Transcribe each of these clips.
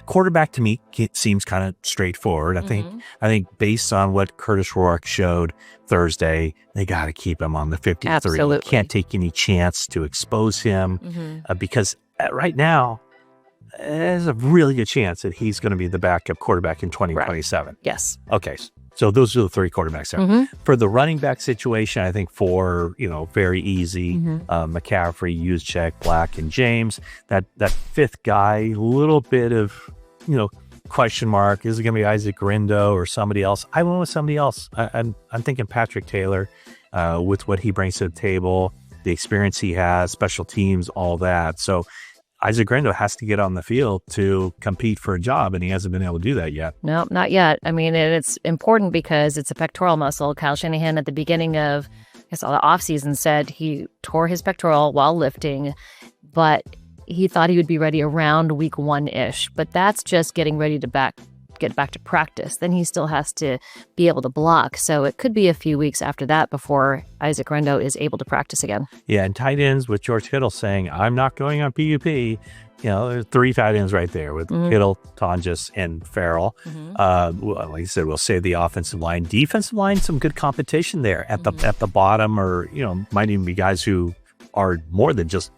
Quarterback to me seems kind of straightforward. I think based on what Curtis Rourke showed Thursday, they got to keep him on the 53. Absolutely. Can't take any chance to expose him because right now, there's a really good chance that he's going to be the backup quarterback in 2027. Right. Yes. Okay. So those are the 3 quarterbacks there. For the running back situation, I think 4, very easy. McCaffrey, Juszczyk, Black, and James. That 5th guy, a little bit of, question mark. Is it going to be Isaac Grindo or somebody else? I went with somebody else. I'm thinking Patrick Taylor with what he brings to the table, the experience he has, special teams, all that. So Isaac Grindo has to get on the field to compete for a job, and he hasn't been able to do that yet. No, not yet. I mean, and it's important because it's a pectoral muscle. Kyle Shanahan at the beginning of, the offseason said he tore his pectoral while lifting, but he thought he would be ready around week 1-ish. But that's just getting ready to get back to practice. Then he still has to be able to block. So it could be a few weeks after that before Isaac Grindo is able to practice again. Yeah, and tight ends with George Kittle saying, I'm not going on PUP. There's 3 tight ends right there with Kittle, Tonjes, and Farrell. Like I said, we'll save the offensive line. Defensive line, some good competition there at the bottom, or, might even be guys who are more than just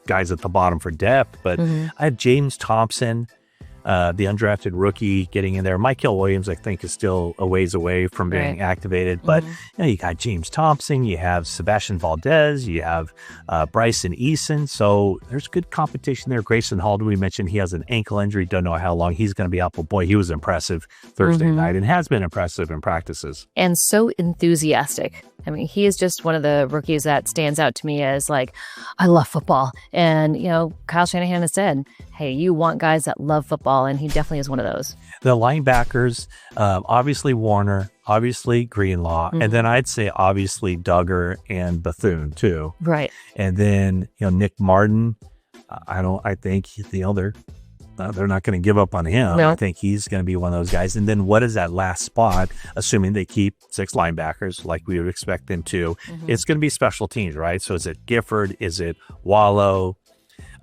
guys at the bottom for depth. But I have James Thompson, the undrafted rookie, getting in there. Michael Williams, I think, is still a ways away from being activated. But you got James Thompson, you have Sebastian Valdez, you have Bryson Eason. So there's good competition there. Grayson Hall, we mentioned he has an ankle injury. Don't know how long he's going to be out. But boy, he was impressive Thursday night and has been impressive in practices. And so enthusiastic. I mean, he is just one of the rookies that stands out to me as like, I love football. And, Kyle Shanahan has said, hey, you want guys that love football. And he definitely is one of those. The linebackers, obviously Warner, obviously Greenlaw. And then I'd say obviously Duggar and Bethune too. Right. And then, Nick Martin, I think they're not going to give up on him. No. I think he's going to be one of those guys. And then what is that last spot, assuming they keep 6 linebackers like we would expect them to? It's going to be special teams, right? So is it Gifford? Is it Wallow?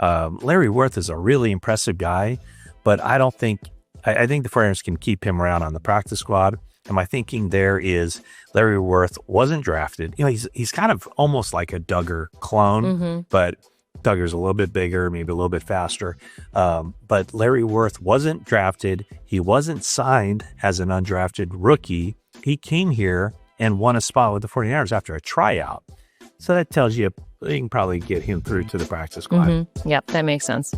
Larry Worth is a really impressive guy, but I think the 49ers can keep him around on the practice squad. And my thinking there is Larry Worth wasn't drafted. He's kind of almost like a Duggar clone, but Duggar's a little bit bigger, maybe a little bit faster. But Larry Worth wasn't drafted. He wasn't signed as an undrafted rookie. He came here and won a spot with the 49ers after a tryout. So that tells you they can probably get him through to the practice squad. Yep, that makes sense.